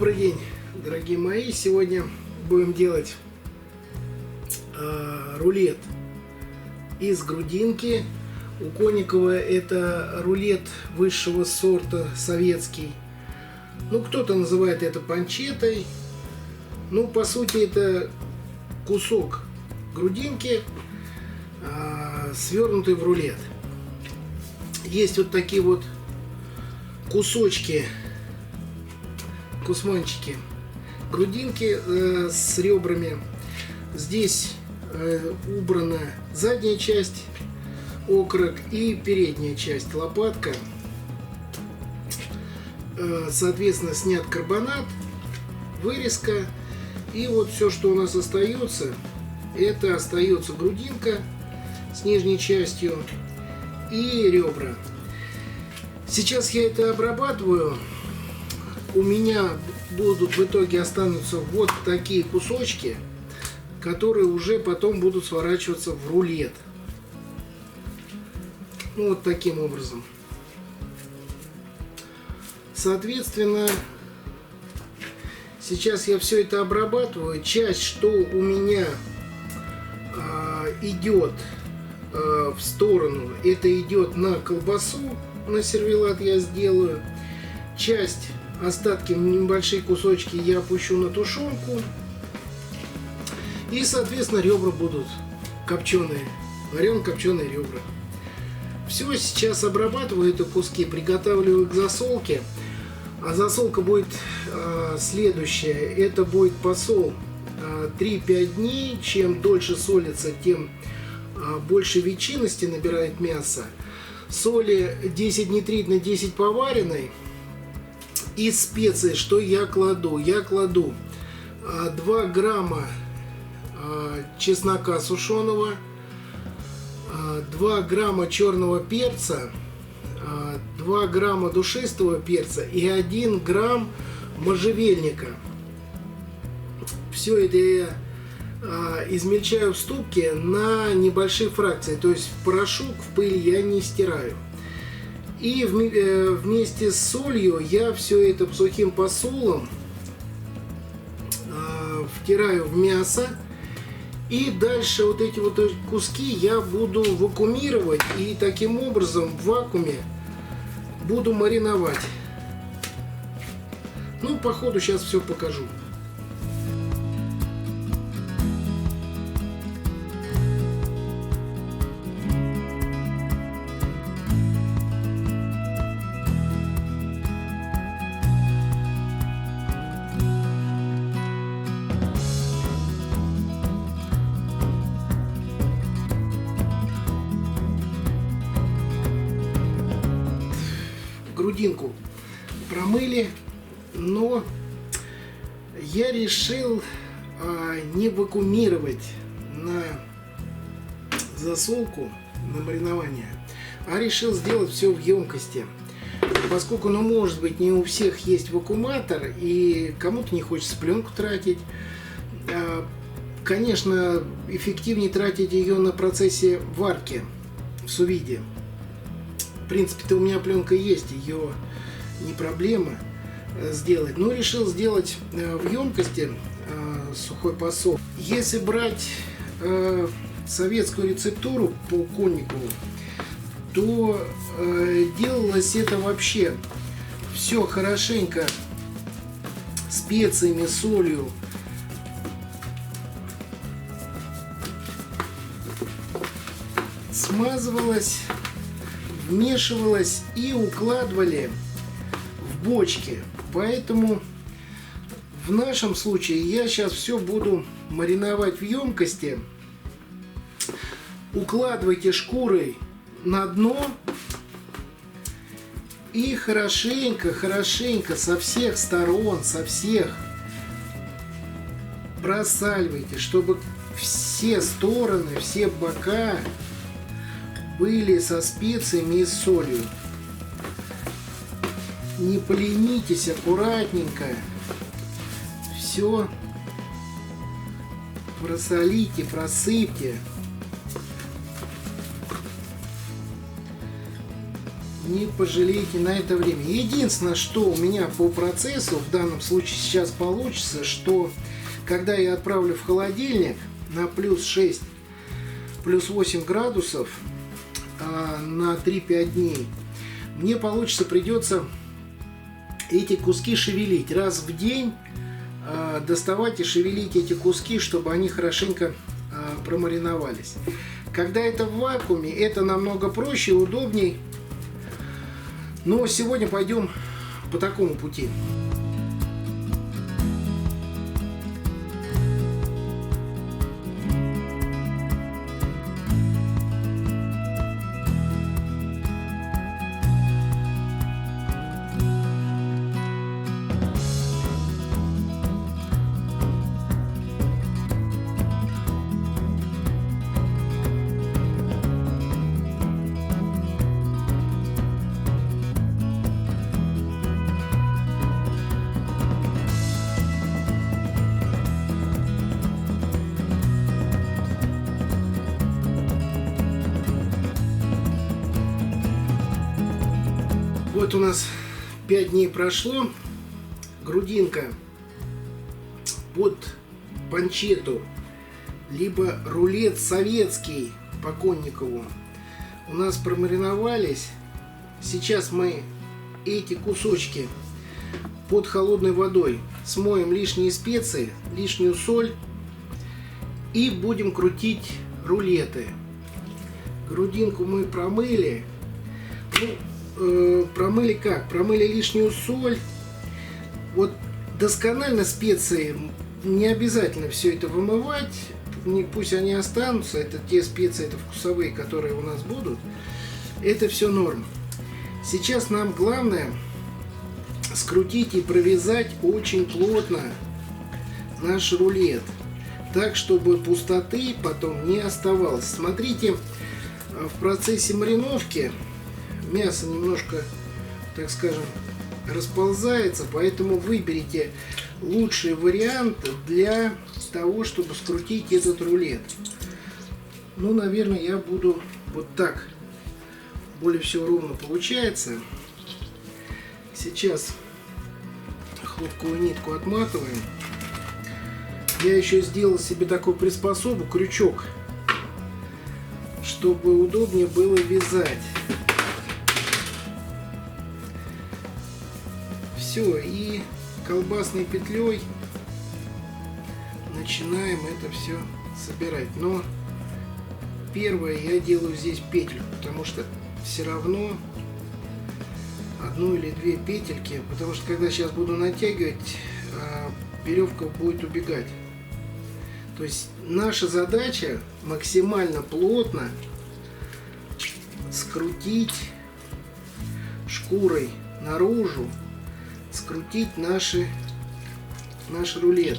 Добрый день, дорогие мои! Сегодня будем делать рулет из грудинки. У Конникова это рулет высшего сорта, советский. Ну, кто-то называет это панчетой. Ну, по сути, это кусок грудинки, свернутый в рулет. Есть вот такие вот кусочки, кусманчики грудинки с ребрами. Здесь убрана задняя часть, окорок, и передняя часть, лопатка. Соответственно, снят карбонат, вырезка. И вот все, что у нас остается, это остается грудинка с нижней частью и ребра. Сейчас я это обрабатываю. У меня будут в итоге останутся вот такие кусочки, которые уже потом будут сворачиваться в рулет. Ну, вот таким образом. Соответственно, сейчас я все это обрабатываю. Часть, что у меня идет в сторону, это идет на колбасу, на сервелат я сделаю. Часть, остатки, небольшие кусочки я опущу на тушенку. И, соответственно, ребра будут копченые, варено-копченые ребра. Все, сейчас обрабатываю это куски, приготавливаю к засолке. А засолка будет следующая. Это будет посол 3-5 дней. Чем дольше солится, тем больше ветчинности набирает мясо. Соли 10 нитритной, 10 поваренной. Из специй, что я кладу? Я кладу 2 грамма чеснока сушеного, 2 грамма черного перца, 2 грамма душистого перца и 1 грамм можжевельника. Все это я измельчаю в ступке на небольшие фракции, то есть в порошок, в пыль я не стираю. И вместе с солью я все это сухим посолом втираю в мясо. И дальше вот эти вот куски я буду вакуумировать, и таким образом в вакууме буду мариновать. Ну, по ходу сейчас все покажу. Грудинку промыли, но я решил не вакуумировать на засолку, на маринование, а решил сделать все в емкости. Поскольку, ну, может быть, не у всех есть вакууматор, и кому-то не хочется пленку тратить. Конечно, эффективнее тратить ее на процессе варки в сувиде. В принципе-то у меня пленка есть, ее не проблема сделать. Но решил сделать в емкости сухой посол. Если брать советскую рецептуру по Конникову, то делалось это вообще все хорошенько специями, солью. Смазывалось, вмешивалось и укладывали в бочки. Поэтому в нашем случае я сейчас все буду мариновать в емкости. Укладывайте шкурой на дно и хорошенько со всех сторон, со всех просаливайте, чтобы все стороны, все бока были со специями и солью. Не поленитесь, аккуратненько все просолите, просыпьте. не пожалеете на это время. Единственное, что у меня по процессу в данном случае сейчас получится, что когда я отправлю в холодильник на плюс 6, плюс 8 градусов на 3-5 дней, мне придется эти куски шевелить раз в день, доставать и шевелить эти куски, чтобы они хорошенько промариновались. Когда это в вакууме, это намного проще и удобней. Но сегодня пойдем по такому пути. Вот у нас 5 дней прошло. Грудинка под панчету, либо рулет советский по Конникову у нас промариновались. Сейчас мы эти кусочки под холодной водой смоем лишние специи, лишнюю соль и будем крутить рулеты. Грудинку мы промыли. Промыли как? Промыли лишнюю соль. Вот досконально специи не обязательно все это вымывать. Пусть они останутся. Это те специи, это вкусовые, которые у нас будут. Это все норм. Сейчас нам главное скрутить и провязать очень плотно наш рулет. Так, чтобы пустоты потом не оставалось. Смотрите, в процессе мариновки мясо немножко, так скажем, расползается, поэтому выберите лучший вариант для того, чтобы скрутить этот рулет. Ну, наверное, я буду вот так. Более всего ровно получается. Сейчас хлопковую нитку отматываем. Я еще сделал себе такую приспособу, крючок, чтобы удобнее было вязать. Все, и колбасной петлей начинаем это все собирать. Но первое я делаю здесь петлю, потому что все равно одну или две петельки, потому что когда сейчас буду натягивать, веревка будет убегать. То есть наша задача максимально плотно скрутить шкурой наружу, скрутить наш рулет.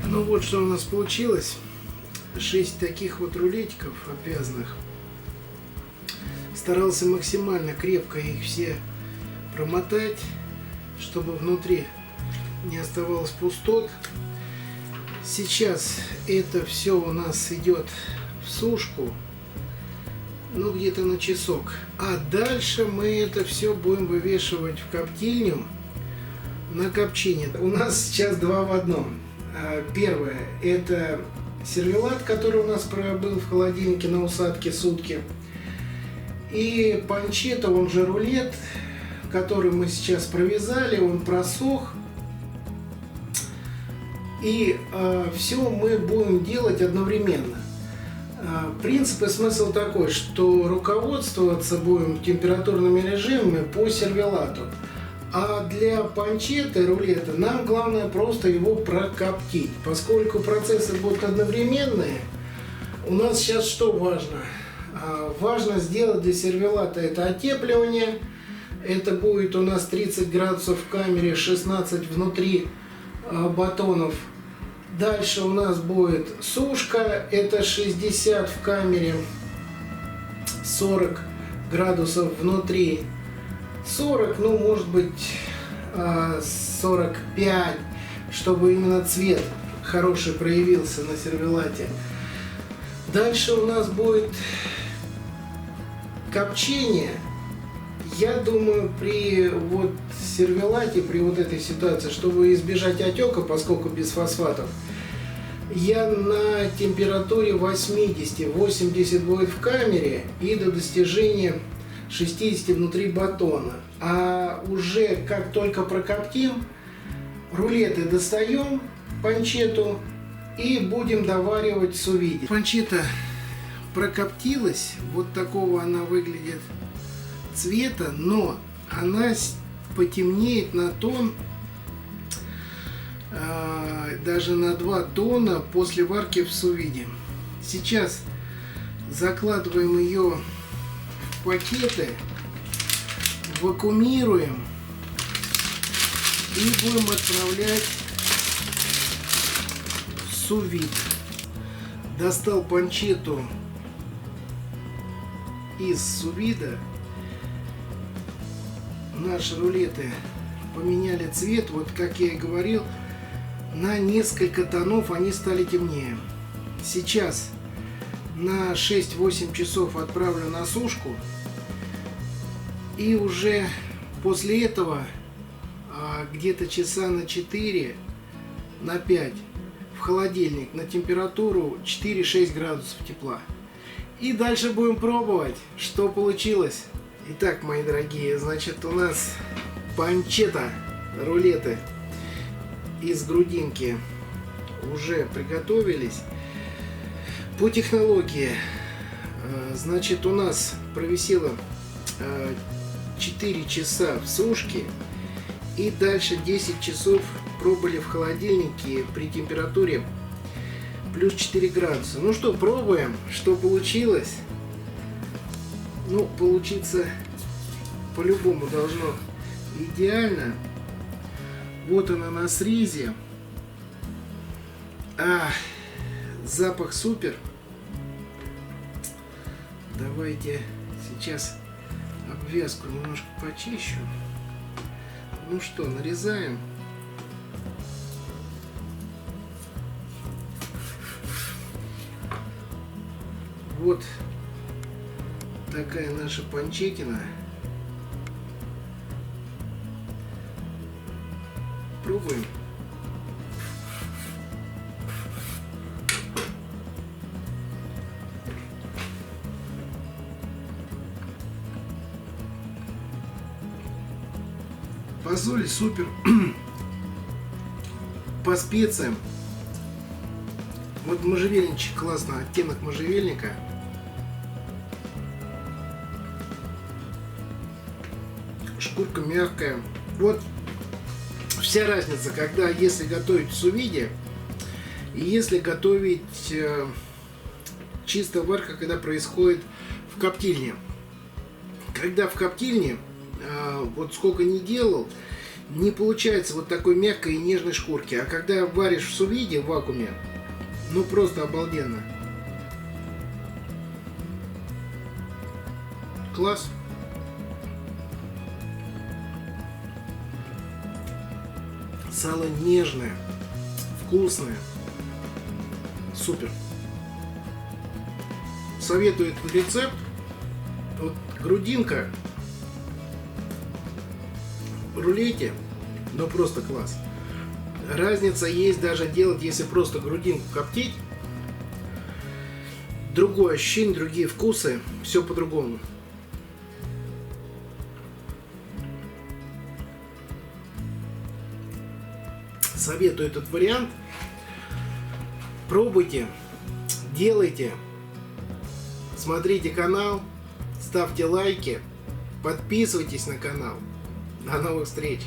Ну вот что у нас получилось. 6 таких вот рулетиков обвязанных. Старался максимально крепко их все промотать, чтобы внутри не оставалось пустот. Сейчас это все у нас идет в сушку, ну где-то на часок. А дальше мы это все будем вывешивать в коптильню на копчение. У нас сейчас 2 в 1. Первое — это сервелат, который у нас пробыл в холодильнике на усадке сутки. И панчетта, он же рулет, который мы сейчас провязали, он просох. И все мы будем делать одновременно. Принцип и смысл такой, что руководствоваться будем температурными режимами по сервелату. А для панчетты, рулета, нам главное просто его прокоптить. Поскольку процессы будут одновременные, у нас сейчас что важно? Важно сделать для сервелата это отепливание, Это будет у нас 30 градусов в камере, 16 внутри батонов. Дальше у нас будет сушка, это 60 в камере, 40 градусов внутри. 40, ну может быть 45, чтобы именно цвет хороший проявился на сервелате. Дальше у нас будет копчение. Я думаю, при вот сервелате, при вот этой ситуации, чтобы избежать отека, поскольку без фосфатов, я на температуре 80 будет в камере и до достижения 60 внутри батона. А уже как только прокоптим, рулеты достаем, панчету, и будем доваривать сувиди. Панчета прокоптилась, вот такого она выглядит цвета, но она потемнеет на тон, даже на 2 тона после варки в сувиде. Сейчас закладываем ее в пакеты, вакуумируем и будем отправлять в сувид. Достал панчету из сувида. Наши рулеты поменяли цвет, вот как я и говорил, на несколько тонов они стали темнее. Сейчас на 6-8 часов отправлю на сушку, и уже после этого где-то часа на 4, на 5 в холодильник на температуру 4-6 градусов тепла. И дальше будем пробовать, что получилось. Итак, мои дорогие, значит, у нас панчета, рулеты из грудинки уже приготовились. По технологии, значит, у нас провисело 4 часа в сушке, и дальше 10 часов пробовали в холодильнике при температуре плюс 4 градуса. Ну что, пробуем, что получилось. Ну, получиться по-любому должно идеально. Вот она на срезе. Запах супер. Давайте сейчас обвязку немножко почищу. Ну что, нарезаем. Вот такая наша панчетина. Пробуем. По соли супер. По специям. Вот можжевельничек, классно, оттенок можжевельника. Шкурка мягкая. Вот вся разница, когда если готовить в сувиде и если готовить чисто варка, когда происходит в коптильне. Когда в коптильне, вот сколько не делал, не получается вот такой мягкой и нежной шкурки. А когда варишь в сувиде, в вакууме, ну просто обалденно. Класс. Сало нежное, вкусное. Супер. Советую этот рецепт. Вот грудинка в рулете, но просто класс. Разница есть даже делать, если просто грудинку коптить. Другое ощущение, другие вкусы, все по-другому. Советую этот вариант. Пробуйте, делайте, смотрите канал, ставьте лайки, подписывайтесь на канал. До новых встреч!